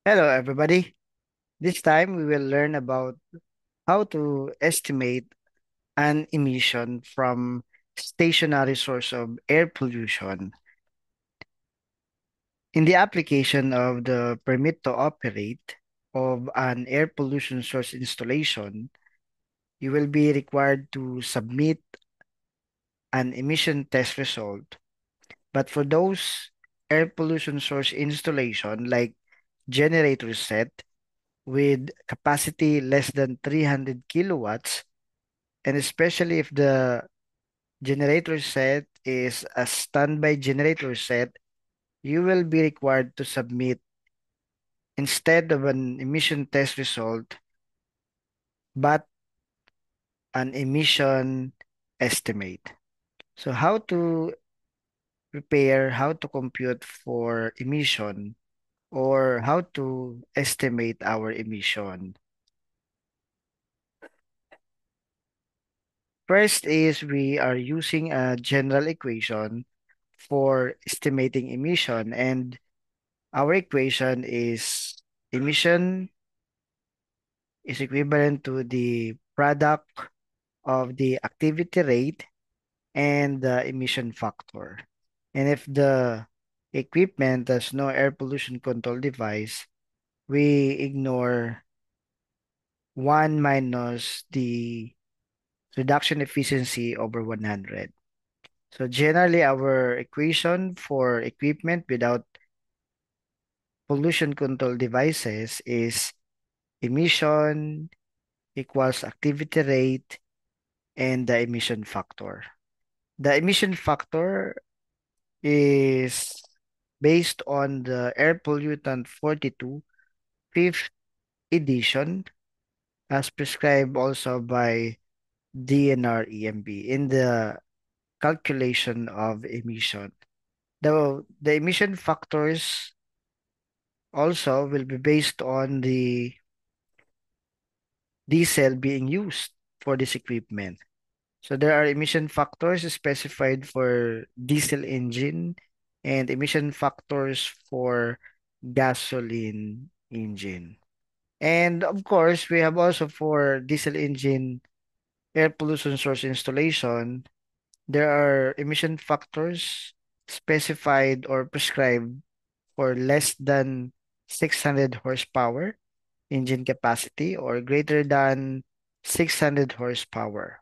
Hello, everybody. This time we will learn about how to estimate an emission from stationary source of air pollution. In the application of the permit to operate of an air pollution source installation, you will be required to submit an emission test result. But for those air pollution source installation like generator set with capacity less than 300 kilowatts, and especially if the generator set is a standby generator set, you will be required to submit instead of an emission test result, but an emission estimate. So how to prepare, how to compute for emission, or how to estimate our emission. First is we are using a general equation for estimating emission, and our equation is emission is equivalent to the product of the activity rate and the emission factor. And if the equipment has no air pollution control device, we ignore 1 minus the reduction efficiency over 100. So generally, our equation for equipment without pollution control devices is emission equals activity rate and the emission factor. The emission factor is based on the Air Pollutant 42 fifth edition as prescribed also by DNR EMB in the calculation of emission. The emission factors also will be based on the diesel being used for this equipment. So there are emission factors specified for diesel engine and emission factors for gasoline engine. And of course, we have also for diesel engine air pollution source installation, there are emission factors specified or prescribed for less than 600 horsepower engine capacity or greater than 600 horsepower.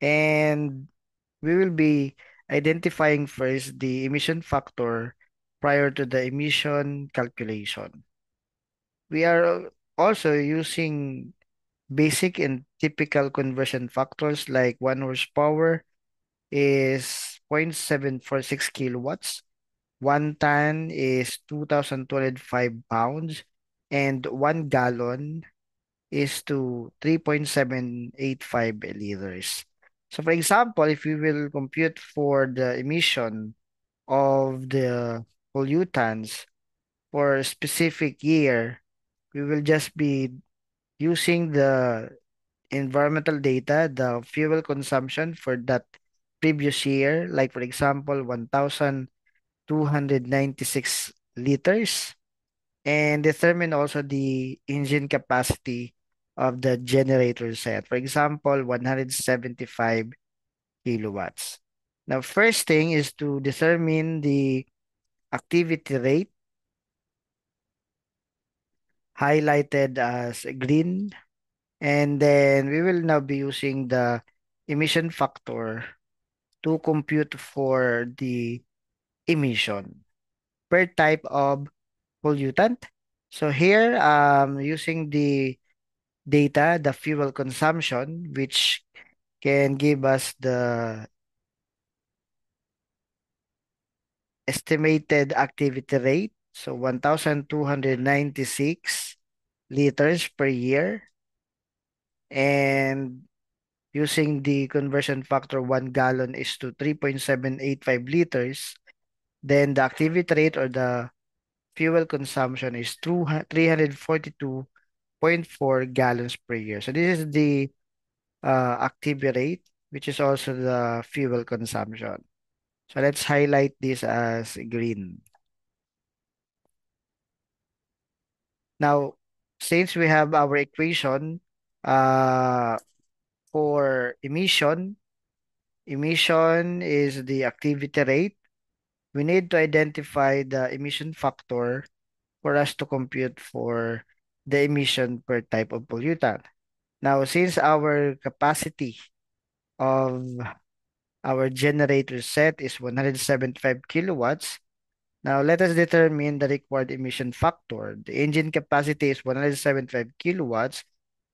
And we will be identifying first the emission factor prior to the emission calculation. We are also using basic and typical conversion factors like 1 horsepower is 0.746 kilowatts, 1 ton is 2,205 pounds, and 1 gallon is to 3.785 liters. So for example, if we will compute for the emission of the pollutants for a specific year, we will just be using the environmental data, the fuel consumption for that previous year, like for example, 1,296 liters, and determine also the engine capacity of the generator set. For example, 175 kilowatts. Now, first thing is to determine the activity rate highlighted as green, and then we will now be using the emission factor to compute for the emission per type of pollutant. So here, using the data, the fuel consumption, which can give us the estimated activity rate. So 1,296 liters per year. And using the conversion factor, 1 gallon is to 3.785 liters. Then the activity rate or the fuel consumption is 342.4 gallons per year. So this is the activity rate, which is also the fuel consumption. So let's highlight this as green. Now, since we have our equation uh, for emission is the activity rate. We need to identify the emission factor for us to compute for the emission per type of pollutant. Now, since our capacity of our generator set is 175 kilowatts, now let us determine the required emission factor. The engine capacity is 175 kilowatts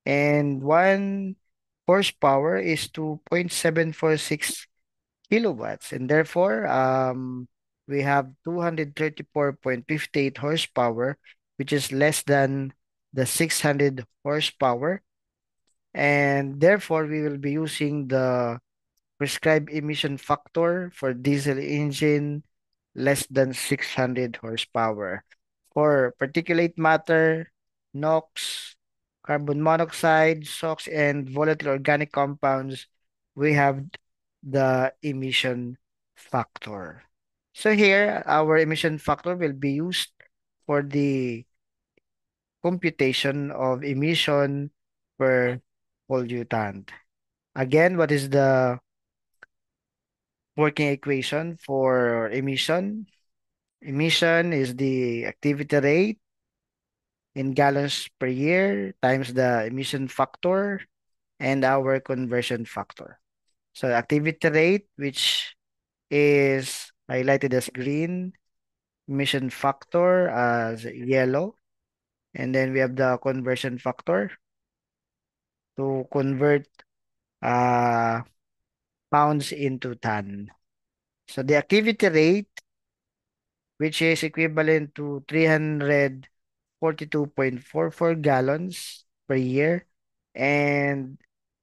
and 1 horsepower is 2.746 kilowatts. And therefore, we have 234.58 horsepower, which is less than the 600 horsepower. And therefore, we will be using the prescribed emission factor for diesel engine less than 600 horsepower. For particulate matter, NOx, carbon monoxide, SOx, and volatile organic compounds, we have the emission factor. So here, our emission factor will be used for the computation of emission per pollutant. Again, what is the working equation for emission? Emission is the activity rate in gallons per year times the emission factor and our conversion factor. So activity rate, which is highlighted as green, emission factor as yellow, and then we have the conversion factor to convert uh, pounds into ton. So the activity rate, which is equivalent to 342.44 gallons per year, and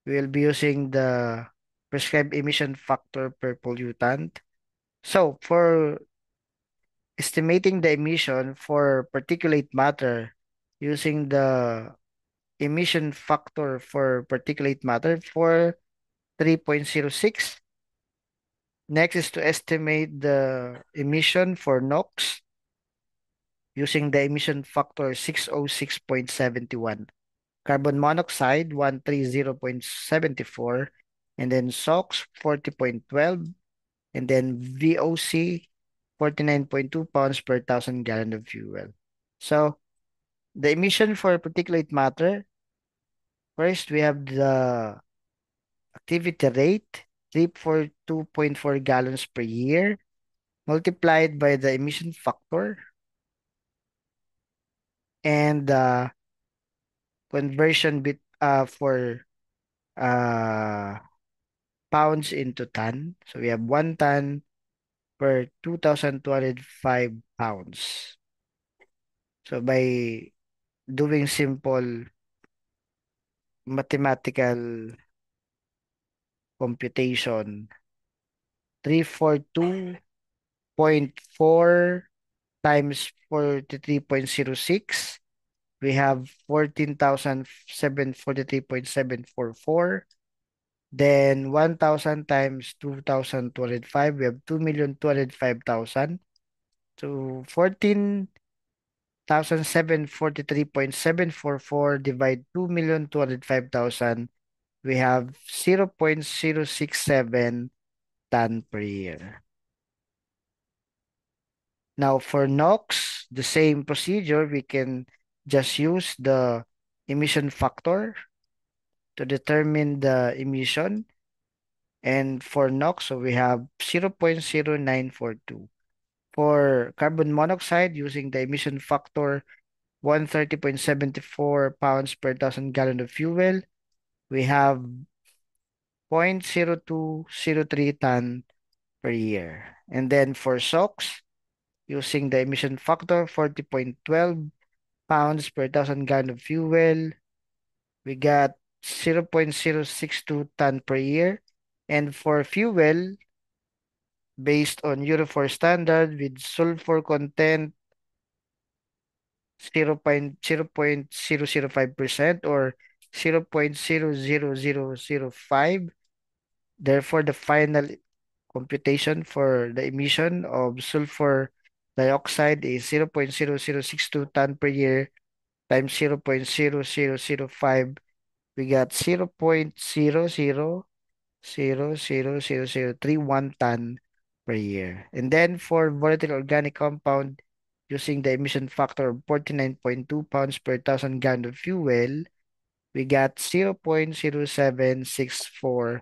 we'll be using the prescribed emission factor per pollutant. So for estimating the emission for particulate matter using the emission factor for particulate matter for 3.06. Next is to estimate the emission for NOx using the emission factor 606.71. Carbon monoxide 130.74, and then SOx 40.12, and then VOC 49.2 pounds per thousand gallon of fuel. So the emission for particulate matter, first we have the activity rate, 342.4 gallons per year, multiplied by the emission factor and the conversion bit for uh, pounds into ton. So we have 1 ton per 2,205 pounds. So by doing simple mathematical computation, 342.4 times 43.06, we have 14,743.744. Then 1,000 times 2,205, we have 2,205,000. So 14,743.744 divide 2,205,000, we have 0.067 ton per year. Now for NOx, the same procedure, we can just use the emission factor to determine the emission. And for NOx, so we have 0.0942. For carbon monoxide, using the emission factor 130.74 pounds per thousand gallon of fuel, we have 0.0203 ton per year. And then for SOx, using the emission factor 40.12 pounds per thousand gallon of fuel, we got 0.062 ton per year. And for fuel, based on Euro 4 standard with sulfur content 0.005% or 0.00005. Therefore, the final computation for the emission of sulfur dioxide is 0.0062 ton per year times 0.0005, we got 0.00000031 ton per year. And then for volatile organic compound, using the emission factor of 49.2 pounds per thousand gallon of fuel, we got 0.0764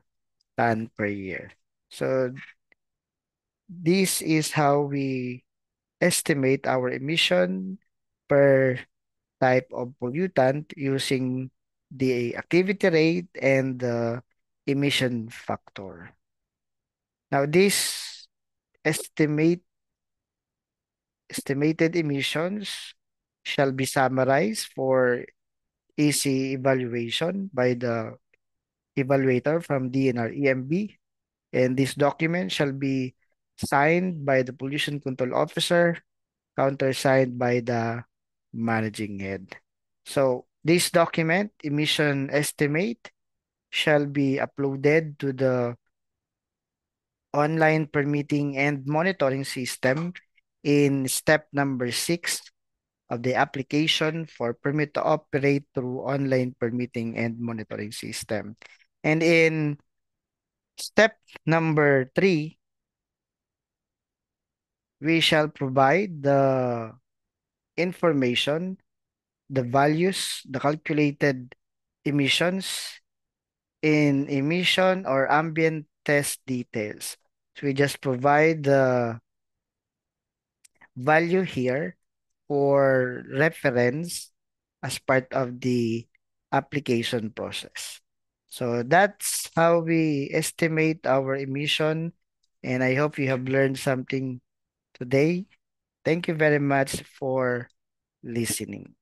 ton per year. So this is how we estimate our emission per type of pollutant using the activity rate and the emission factor. Now, this estimate estimated emissions shall be summarized for easy evaluation by the evaluator from DNR EMB, and this document shall be signed by the pollution control officer, countersigned by the managing head. So this document, emission estimate, shall be uploaded to the online permitting and monitoring system in step number 6 of the application for permit to operate through online permitting and monitoring system. And in step number 3, we shall provide the information, the values, the calculated emissions in emission or ambient test details. So we just provide the value here for reference as part of the application process. So that's how we estimate our emission, and I hope you have learned something today. Thank you very much for listening.